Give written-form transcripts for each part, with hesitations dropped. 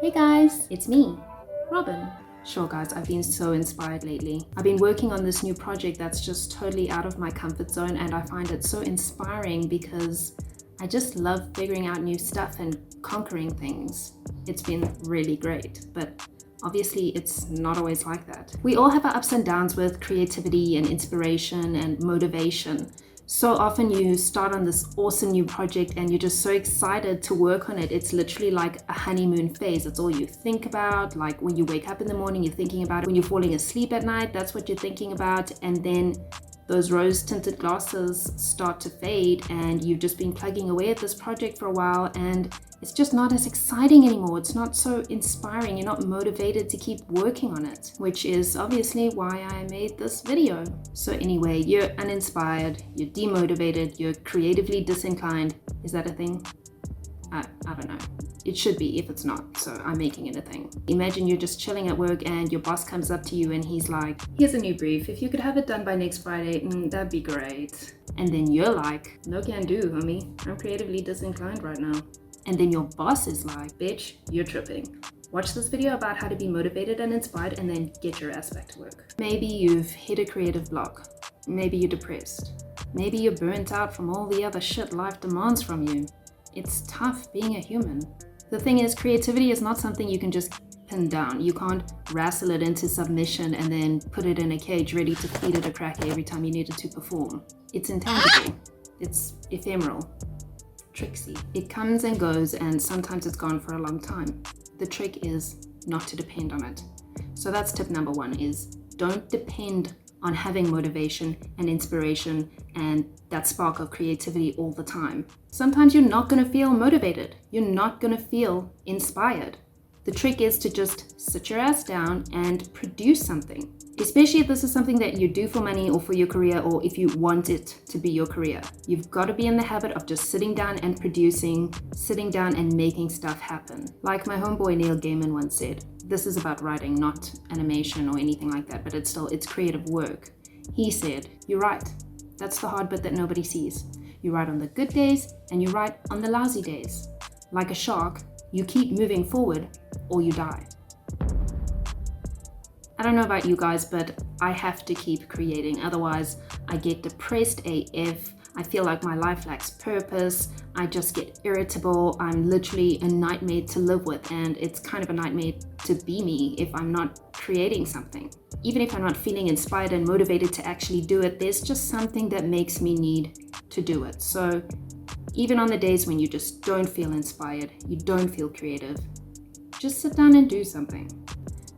Hey guys, it's me, Robin. Sure guys, I've been so inspired lately. I've been working on this new project that's just totally out of my comfort zone, and I find it so inspiring because I just love figuring out new stuff and conquering things. It's been really great, but obviously it's not always like that. We all have our ups and downs with creativity and inspiration and motivation. So often you start on this awesome new project and you're just so excited to work on it. It's literally like a honeymoon phase. It's all you think about. Like when you wake up in the morning, you're thinking about it. When you're falling asleep at night, that's what you're thinking about. And then those rose-tinted glasses start to fade and you've just been plugging away at this project for a while and it's just not as exciting anymore. It's not so inspiring. You're not motivated to keep working on it, which is obviously why I made this video. So anyway, you're uninspired, you're demotivated, you're creatively disinclined. Is that a thing? I don't know. It should be if it's not, so I'm making it a thing. Imagine you're just chilling at work and your boss comes up to you and he's like, here's a new brief. If you could have it done by next Friday, that'd be great. And then you're like, no can do, homie. I'm creatively disinclined right now. And then your boss is like, bitch, you're tripping. Watch this video about how to be motivated and inspired and then get your ass back to work. Maybe you've hit a creative block. Maybe you're depressed. Maybe you're burnt out from all the other shit life demands from you. It's tough being a human. The thing is, creativity is not something you can just pin down. You can't wrestle it into submission and then put it in a cage ready to feed it a cracker every time you need it to perform. It's intangible. It's ephemeral. Tricksy. It comes and goes and sometimes it's gone for a long time. The trick is not to depend on it. So that's tip number one, is don't depend on having motivation and inspiration and that spark of creativity all the time. Sometimes you're not going to feel motivated. You're not going to feel inspired. The trick is to just sit your ass down and produce something. Especially if this is something that you do for money or for your career, or if you want it to be your career. You've got to be in the habit of just sitting down and producing, sitting down and making stuff happen. Like my homeboy Neil Gaiman once said, this is about writing, not animation or anything like that, but it's creative work. He said, you write. That's the hard bit that nobody sees. You write on the good days and you write on the lousy days. Like a shark, you keep moving forward or you die. I don't know about you guys, but I have to keep creating. Otherwise, I get depressed AF. I feel like my life lacks purpose. I just get irritable. I'm literally a nightmare to live with, and it's kind of a nightmare to be me if I'm not creating something. Even if I'm not feeling inspired and motivated to actually do it, there's just something that makes me need to do it. So even on the days when you just don't feel inspired, you don't feel creative, just sit down and do something.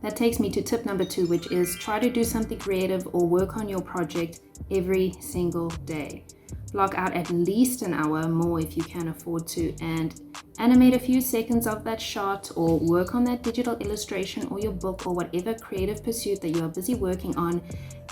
That takes me to tip number 2, which is try to do something creative or work on your project every single day. Block out at least an hour, more if you can afford to, and animate a few seconds of that shot or work on that digital illustration or your book or whatever creative pursuit that you are busy working on,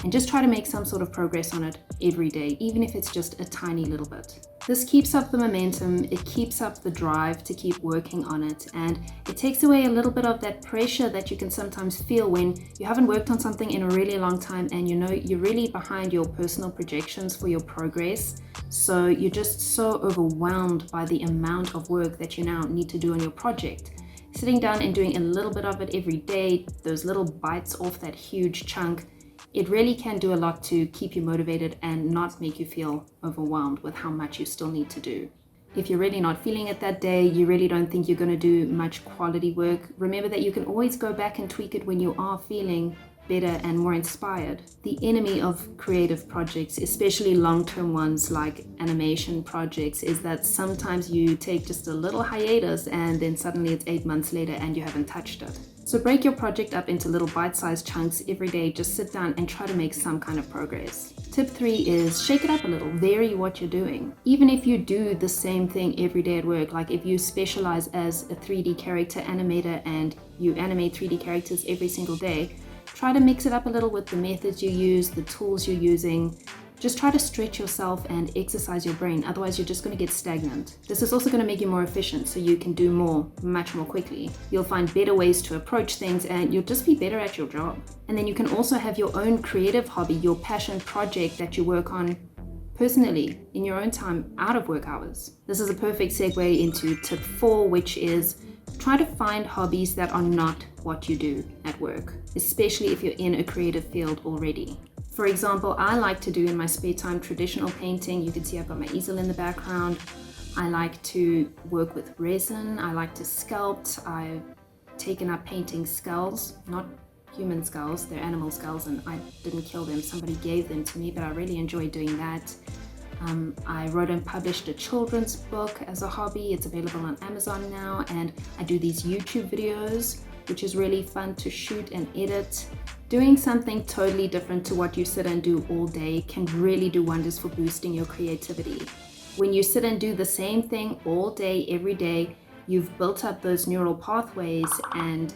and just try to make some sort of progress on it every day, even if it's just a tiny little bit. This keeps up the momentum, it keeps up the drive to keep working on it, and it takes away a little bit of that pressure that you can sometimes feel when you haven't worked on something in a really long time and you know you're really behind your personal projections for your progress. So you're just so overwhelmed by the amount of work that you now need to do on your project. Sitting down and doing a little bit of it every day, those little bites off that huge chunk, it really can do a lot to keep you motivated and not make you feel overwhelmed with how much you still need to do. If you're really not feeling it that day, you really don't think you're going to do much quality work, remember that you can always go back and tweak it when you are feeling better and more inspired. The enemy of creative projects, especially long-term ones like animation projects, is that sometimes you take just a little hiatus and then suddenly it's 8 months later and you haven't touched it. So break your project up into little bite-sized chunks every day. Just sit down and try to make some kind of progress. Tip 3 is shake it up a little, vary what you're doing. Even if you do the same thing every day at work, like if you specialize as a 3D character animator and you animate 3D characters every single day, try to mix it up a little with the methods you use, the tools you're using. Just try to stretch yourself and exercise your brain, otherwise you're just going to get stagnant. This is also going to make you more efficient so you can do more, much more quickly. You'll find better ways to approach things and you'll just be better at your job. And then you can also have your own creative hobby, your passion project that you work on personally in your own time out of work hours. This is a perfect segue into tip 4, which is Try to find hobbies that are not what you do at work, especially if you're in a creative field already. For example, I like to do in my spare time traditional painting. You can see I've got my easel in the background. I like to work with resin. I like to sculpt. I've taken up painting skulls, not human skulls, they're animal skulls, and I didn't kill them. Somebody gave them to me, but I really enjoy doing that. I wrote and published a children's book as a hobby. It's available on Amazon now, and I do these YouTube videos, which is really fun to shoot and edit. Doing something totally different to what you sit and do all day can really do wonders for boosting your creativity. When you sit and do the same thing all day, every day, you've built up those neural pathways, and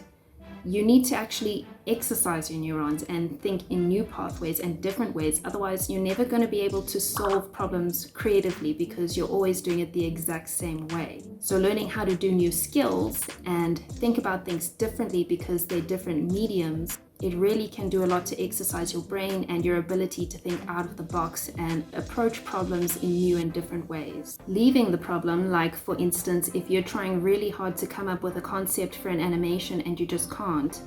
you need to actually exercise your neurons and think in new pathways and different ways. Otherwise, you're never going to be able to solve problems creatively because you're always doing it the exact same way. So learning how to do new skills and think about things differently because they're different mediums, it really can do a lot to exercise your brain and your ability to think out of the box and approach problems in new and different ways. Leaving the problem, like for instance, if you're trying really hard to come up with a concept for an animation and you just can't,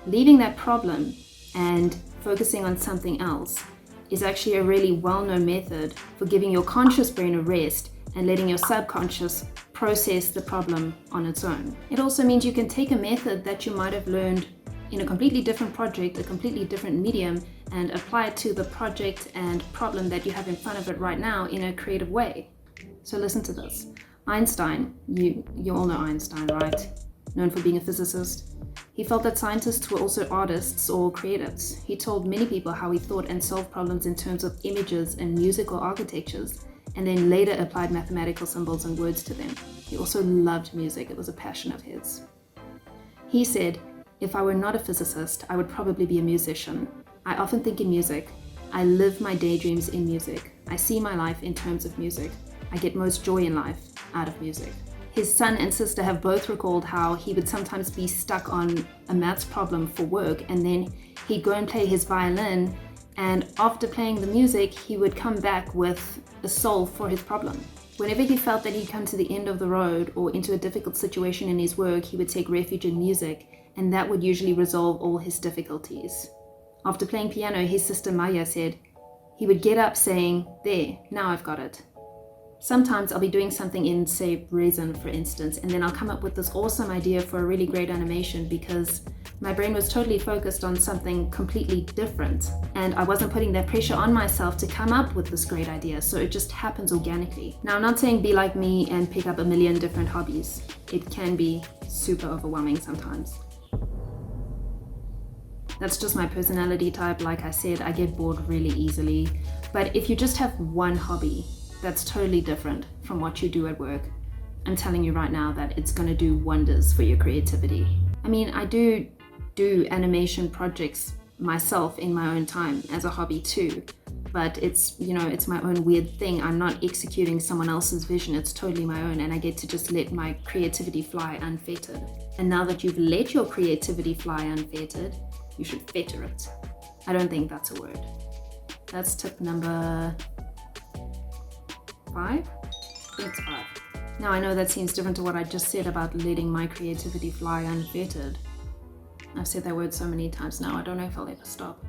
leaving that problem and focusing on something else is actually a really well-known method for giving your conscious brain a rest and letting your subconscious process the problem on its own. It also means you can take a method that you might have learned in a completely different project, a completely different medium, and apply it to the project and problem that you have in front of it right now in a creative way. So listen to this. Einstein, you all know Einstein, right? Known for being a physicist. He felt that scientists were also artists or creatives. He told many people how he thought and solved problems in terms of images and musical architectures, and then later applied mathematical symbols and words to them. He also loved music. It was a passion of his. He said, "If I were not a physicist, I would probably be a musician. I often think in music. I live my daydreams in music. I see my life in terms of music. I get most joy in life out of music." His son and sister have both recalled how he would sometimes be stuck on a maths problem for work, and then he'd go and play his violin, and after playing the music, he would come back with a solve for his problem. Whenever he felt that he'd come to the end of the road or into a difficult situation in his work, he would take refuge in music, and that would usually resolve all his difficulties. After playing piano, his sister Maya said, he would get up saying, "There, now I've got it." Sometimes I'll be doing something in, say, resin, for instance, and then I'll come up with this awesome idea for a really great animation because my brain was totally focused on something completely different, and I wasn't putting that pressure on myself to come up with this great idea, so it just happens organically. Now, I'm not saying be like me and pick up a million different hobbies. It can be super overwhelming sometimes. That's just my personality type. Like I said, I get bored really easily. But if you just have one hobby that's totally different from what you do at work, I'm telling you right now that it's going to do wonders for your creativity. I mean, I do animation projects myself in my own time as a hobby too, but it's my own weird thing. I'm not executing someone else's vision. It's totally my own, and I get to just let my creativity fly unfettered. And now that you've let your creativity fly unfettered, you should fetter it. I don't think that's a word. That's tip number 5? I think it's 5. Now I know that seems different to what I just said about letting my creativity fly unfettered. I've said that word so many times now, I don't know if I'll ever stop.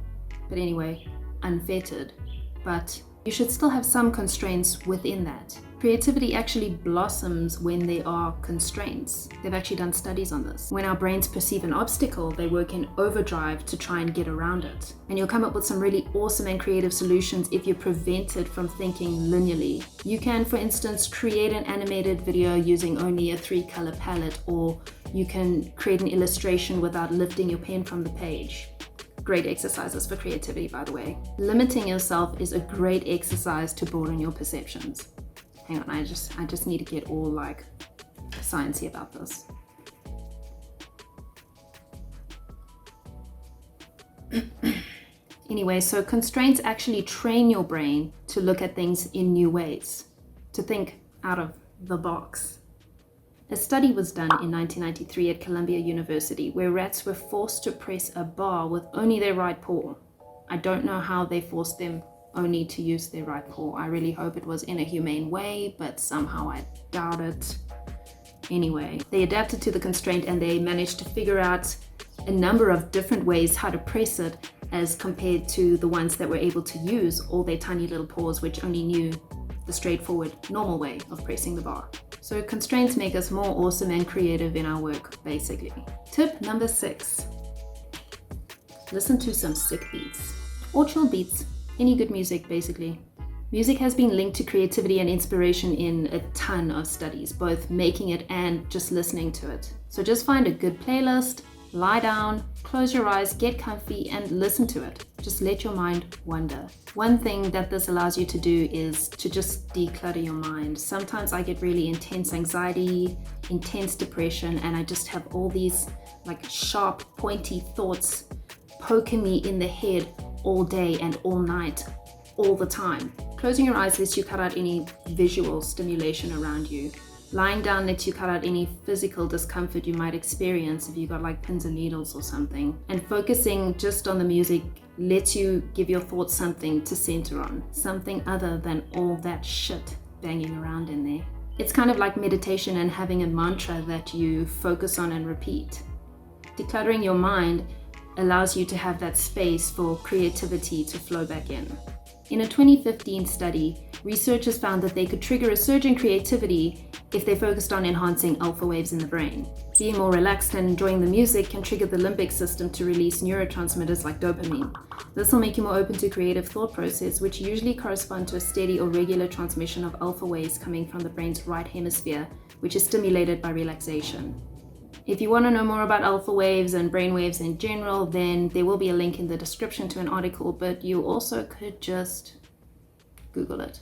But anyway, unfettered. But you should still have some constraints within that. Creativity actually blossoms when there are constraints. They've actually done studies on this. When our brains perceive an obstacle, they work in overdrive to try and get around it. And you'll come up with some really awesome and creative solutions if you're prevented from thinking linearly. You can, for instance, create an animated video using only a 3-color palette, or you can create an illustration without lifting your pen from the page. Great exercises for creativity, by the way. Limiting yourself is a great exercise to broaden your perceptions. Hang on, I just need to get all like sciencey about this. Anyway, so constraints actually train your brain to look at things in new ways, to think out of the box. A study was done in 1993 at Columbia University where rats were forced to press a bar with only their right paw. I don't know how they forced them only to use their right paw. I really hope it was in a humane way, but somehow I doubt it. anyway. They adapted to the constraint and they managed to figure out a number of different ways how to press it as compared to the ones that were able to use all their tiny little paws, which only knew the straightforward, normal way of pressing the bar. So constraints make us more awesome and creative in our work, basically. Tip number 6. Listen to some sick beats. Or chill beats. Any good music, basically. Music has been linked to creativity and inspiration in a ton of studies, both making it and just listening to it. So just find a good playlist, lie down, close your eyes, get comfy, and listen to it. Just let your mind wander. One thing that this allows you to do is to just declutter your mind. Sometimes I get really intense anxiety, intense depression, and I just have all these like sharp, pointy thoughts poking me in the head all day and all night, all the time. Closing your eyes lets you cut out any visual stimulation around you. Lying down lets you cut out any physical discomfort you might experience if you got like pins and needles or something. And focusing just on the music lets you give your thoughts something to center on, something other than all that shit banging around in there. It's kind of like meditation and having a mantra that you focus on and repeat. Decluttering your mind allows you to have that space for creativity to flow back in. In a 2015 study, researchers found that they could trigger a surge in creativity if they focused on enhancing alpha waves in the brain. Being more relaxed and enjoying the music can trigger the limbic system to release neurotransmitters like dopamine. This will make you more open to creative thought process, which usually correspond to a steady or regular transmission of alpha waves coming from the brain's right hemisphere, which is stimulated by relaxation. If you want to know more about alpha waves and brain waves in general, then there will be a link in the description to an article, but you also could just Google it.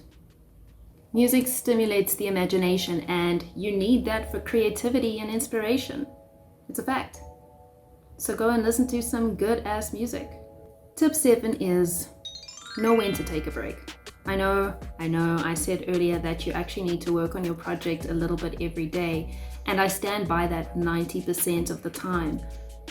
Music stimulates the imagination, and you need that for creativity and inspiration. It's a fact. So go and listen to some good-ass music. Tip 7 is know when to take a break. I know, I said earlier that you actually need to work on your project a little bit every day, and I stand by that 90% of the time.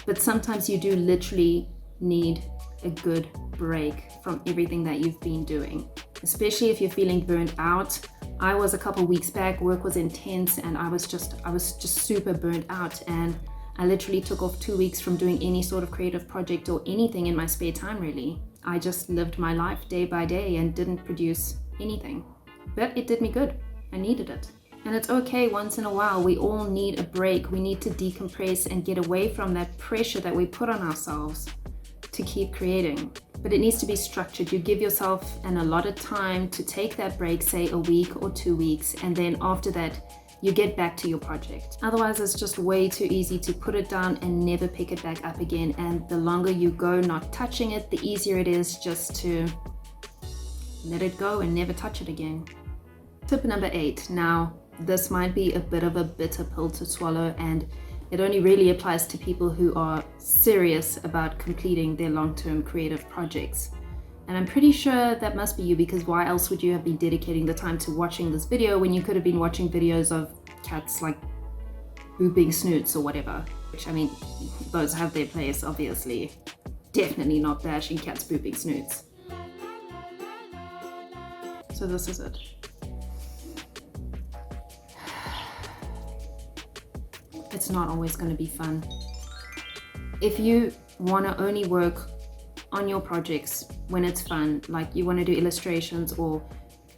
But sometimes you do literally need a good break from everything that you've been doing, especially if you're feeling burnt out. I was a couple weeks back, work was intense, and I was just super burnt out, and I literally took off 2 weeks from doing any sort of creative project or anything in my spare time, really. I just lived my life day by day and didn't produce anything. But it did me good. I needed it. And it's okay once in a while. We all need a break. We need to decompress and get away from that pressure that we put on ourselves to keep creating. But it needs to be structured. You give yourself an allotted time to take that break, say a week or 2 weeks, and then after that, you get back to your project. Otherwise, it's just way too easy to put it down and never pick it back up again. And the longer you go not touching it, the easier it is just to let it go and never touch it again. Tip number 8. Now, this might be a bit of a bitter pill to swallow, and it only really applies to people who are serious about completing their long-term creative projects. And I'm pretty sure that must be you, because why else would you have been dedicating the time to watching this video when you could have been watching videos of cats like booping snoots or whatever? Which, I mean, those have their place, obviously. Definitely not bashing cats booping snoots. So this is it. It's not always going to be fun. If you want to only work on your projects when it's fun, like you want to do illustrations or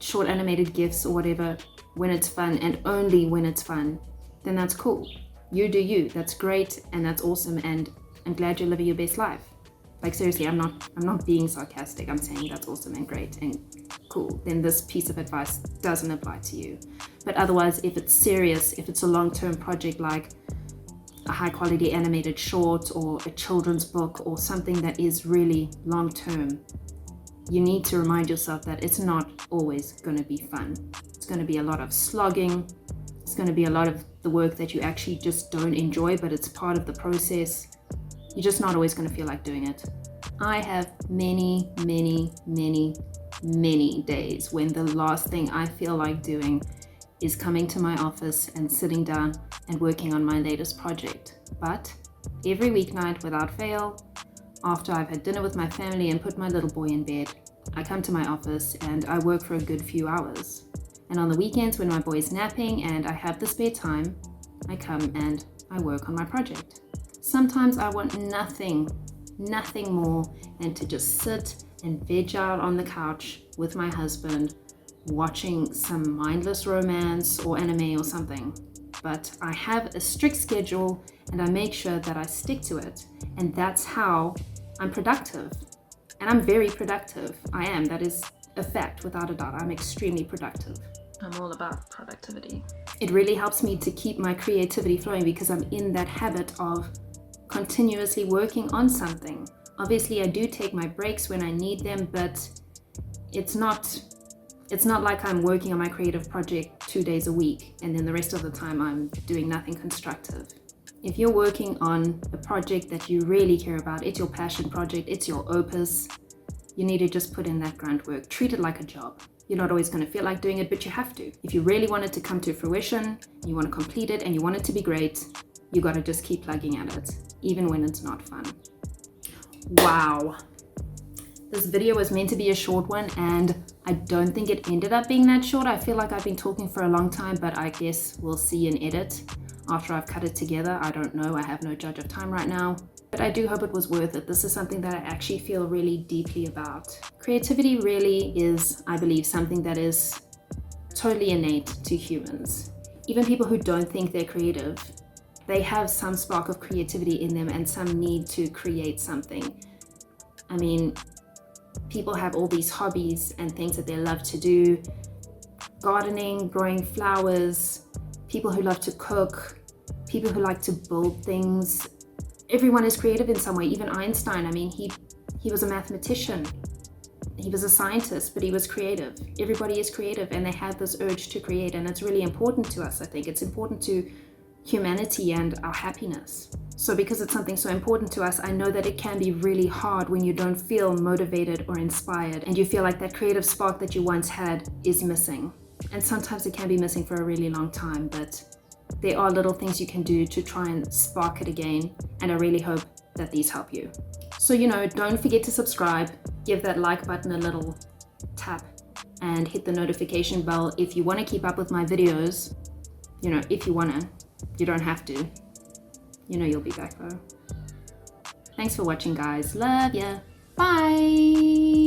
short animated GIFs or whatever when it's fun and only when it's fun, then that's cool. You do you. That's great and that's awesome, and I'm glad you're living your best life. Like seriously, I'm not being sarcastic. I'm saying that's awesome and great and cool. Then this piece of advice doesn't apply to you. But otherwise, if it's serious, if it's a long-term project like a high quality animated short or a children's book or something that is really long term, you need to remind yourself that it's not always going to be fun. It's going to be a lot of slogging. It's going to be a lot of the work that you actually just don't enjoy, but it's part of the process. You're just not always going to feel like doing it. I have many days when the last thing I feel like doing is coming to my office and sitting down and working on my latest project. But every weeknight without fail, after I've had dinner with my family and put my little boy in bed, I come to my office and I work for a good few hours. And on the weekends when my boy's napping and I have the spare time, I come and I work on my project. Sometimes I want nothing more than to just sit and veg out on the couch with my husband, watching some mindless romance or anime or something. But I have a strict schedule and I make sure that I stick to it. And that's how I'm productive. And I'm very productive. I am. That is a fact, without a doubt. I'm extremely productive. I'm all about productivity. It really helps me to keep my creativity flowing because I'm in that habit of continuously working on something. Obviously, I do take my breaks when I need them, but it's not like I'm working on my creative project 2 days a week and then the rest of the time I'm doing nothing constructive. If you're working on a project that you really care about, it's your passion project, it's your opus, you need to just put in that grunt work. Treat it like a job. You're not always going to feel like doing it, but you have to. If you really want it to come to fruition, you want to complete it and you want it to be great, you got to just keep plugging at it, even when it's not fun. Wow. This video was meant to be a short one and I don't think it ended up being that short. I feel like I've been talking for a long time, but I guess we'll see in edit after I've cut it together. I don't know. I have no judge of time right now, but I do hope it was worth it. This is something that I actually feel really deeply about. Creativity really is, I believe, something that is totally innate to humans. Even people who don't think they're creative, they have some spark of creativity in them and some need to create something. I mean, people have all these hobbies and things that they love to do. Gardening, growing flowers, people who love to cook, people who like to build things. Everyone is creative in some way. Even Einstein, I mean, he was a mathematician. He was a scientist, but he was creative. Everybody is creative and they have this urge to create, and it's really important to us, I think. It's important to humanity and our happiness. So because it's something so important to us, I know that it can be really hard when you don't feel motivated or inspired and you feel like that creative spark that you once had is missing. And sometimes it can be missing for a really long time, but there are little things you can do to try and spark it again. And I really hope that these help you. So, don't forget to subscribe, give that like button a little tap and hit the notification bell if you want to keep up with my videos. If you want to, you don't have to. You'll be back though. Thanks for watching, guys. Love ya. Bye.